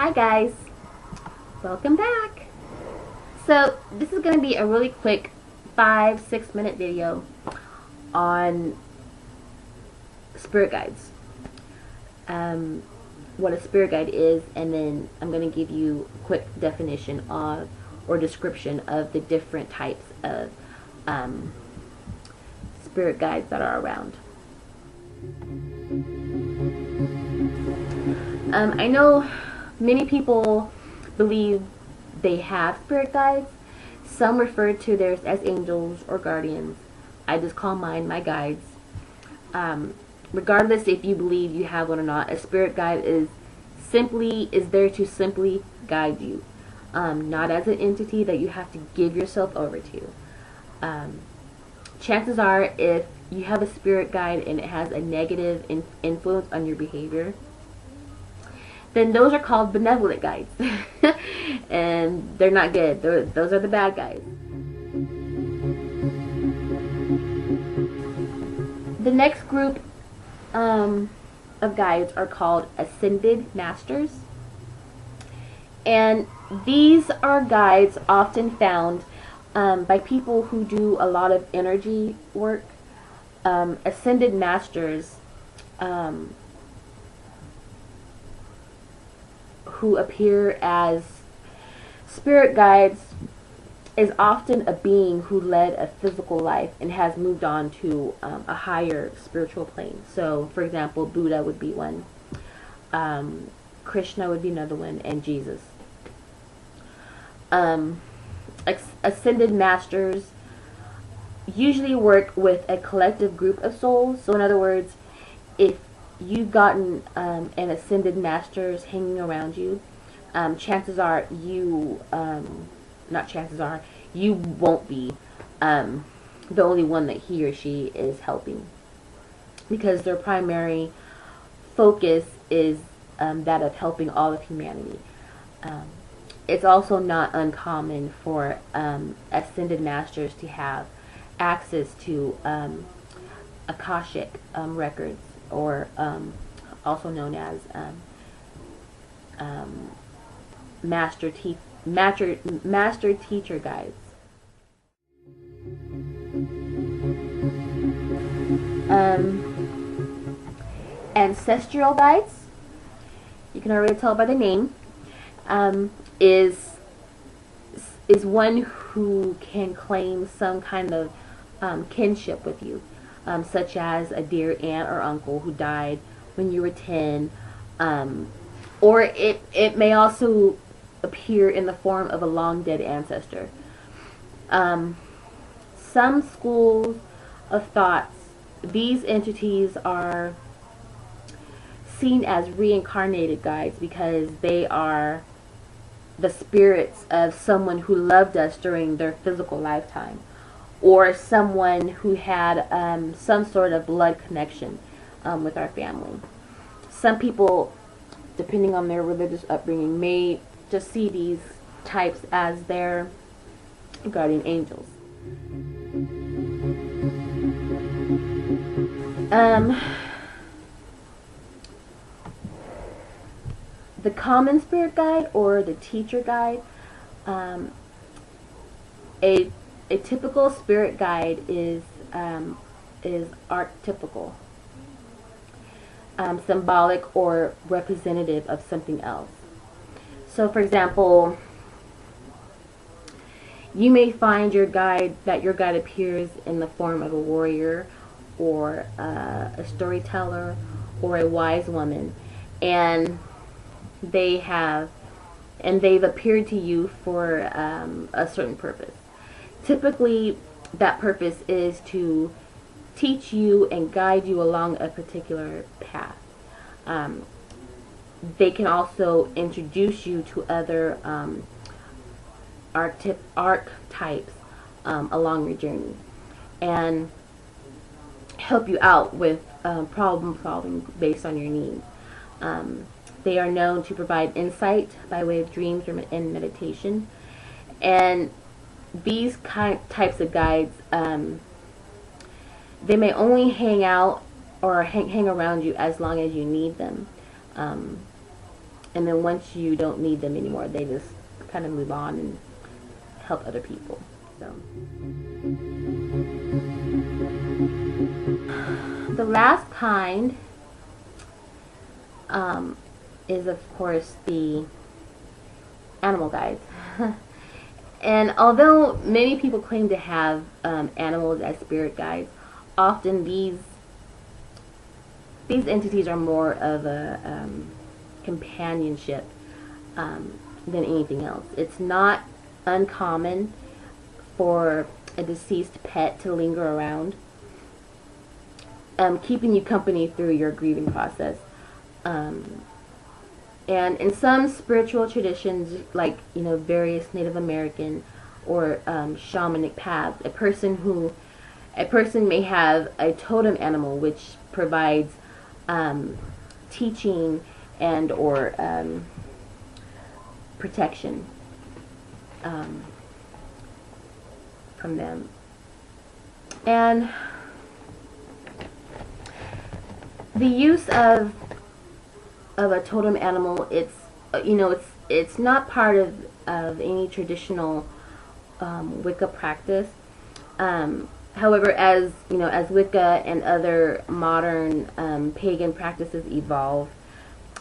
Hi guys, welcome back. So this is going to be a really quick 5-6 minute video on spirit guides. What a spirit guide is, and then I'm going to give you a quick definition of or description of the different types of spirit guides that are around. I know many people believe they have spirit guides. Some refer to theirs as angels or guardians. I just call mine my guides. Regardless if you believe you have one or not, a spirit guide is there to simply guide you, not as an entity that you have to give yourself over to. Chances are, if you have a spirit guide and it has a negative influence on your behavior, then those are called benevolent guides. And they're not good. Those are the bad guys. The next group of guides are called ascended masters. And these are guides often found by people who do a lot of energy work. Ascended masters who appear as spirit guides is often a being who led a physical life and has moved on to a higher spiritual plane. So, for example, Buddha would be one, Krishna would be another one, and Jesus. Ascended masters usually work with a collective group of souls. So in other words, if you've gotten an ascended masters hanging around you, chances are you you won't be the only one that he or she is helping, because their primary focus is that of helping all of humanity. It's also not uncommon for ascended masters to have access to Akashic records, or also known as master teacher guides. Ancestral guides, you can already tell by the name, is one who can claim some kind of kinship with you, such as a dear aunt or uncle who died when you were 10, or it may also appear in the form of a long dead ancestor. Some schools of thoughts, these entities are seen as reincarnated guides because they are the spirits of someone who loved us during their physical lifetime, or someone who had some sort of blood connection with our family. Some people, depending on their religious upbringing, may just see these types as their guardian angels. The common spirit guide or the teacher guide, a typical spirit guide is archetypical, symbolic or representative of something else. So, for example, you may find your guide appears in the form of a warrior, or a storyteller, or a wise woman, and they've appeared to you for a certain purpose. Typically, that purpose is to teach you and guide you along a particular path. They can also introduce you to other archetypes along your journey, and help you out with problem solving based on your needs. They are known to provide insight by way of dreams and meditation. And these types of guides, they may only hang out or hang around you as long as you need them. and then once you don't need them anymore, they just kind of move on and help other people. So the last kind is, of course, the animal guides. And although many people claim to have animals as spirit guides, often these entities are more of a companionship than anything else. It's not uncommon for a deceased pet to linger around, keeping you company through your grieving process. And in some spiritual traditions, like, you know, various Native American or shamanic paths, a person may have a totem animal which provides teaching and or protection from them. And the use of a totem animal, it's it's not part of any traditional Wicca practice. However, as Wicca and other modern pagan practices evolve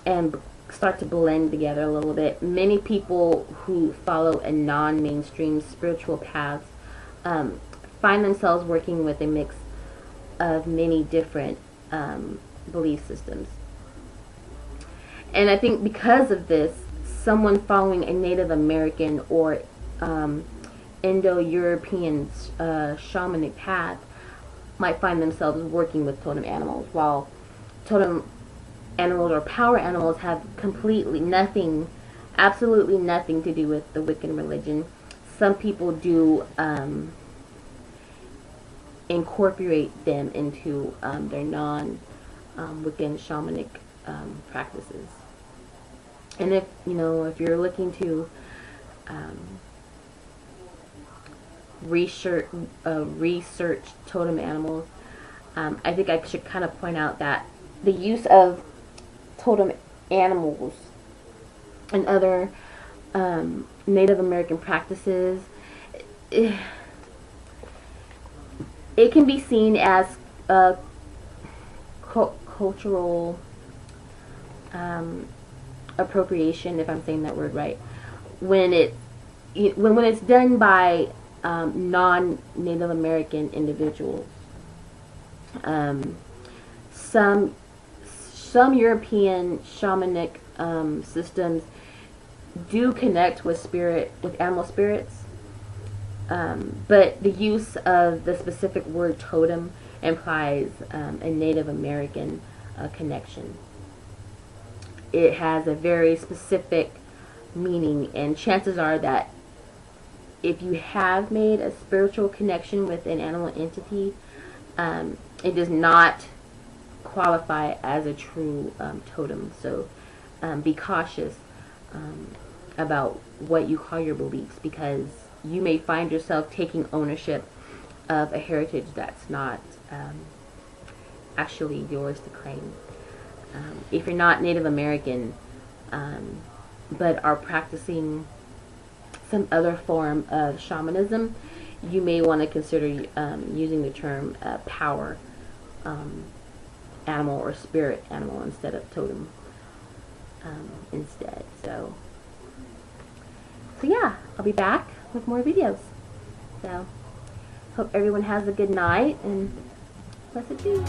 and start to blend together a little bit, many people who follow a non-mainstream spiritual paths find themselves working with a mix of many different belief systems. And I think because of this, someone following a Native American or Indo-European shamanic path might find themselves working with totem animals, while totem animals or power animals have completely nothing, absolutely nothing to do with the Wiccan religion. Some people do incorporate them into their non-Wiccan shamanic practices. And if you're looking to research totem animals, I think I should kind of point out that the use of totem animals and other Native American practices, it can be seen as cultural appropriation, if I'm saying that word right, when it's done by non-Native American individuals. Some European shamanic systems do connect with animal spirits, but the use of the specific word totem implies a Native American connection. It has a very specific meaning, and chances are that if you have made a spiritual connection with an animal entity, it does not qualify as a true totem. So be cautious about what you call your beliefs, because you may find yourself taking ownership of a heritage that's not actually yours to claim. If you're not Native American, but are practicing some other form of shamanism, you may want to consider using the term power animal or spirit animal instead of totem instead. So yeah, I'll be back with more videos. So hope everyone has a good night and blessed dreams.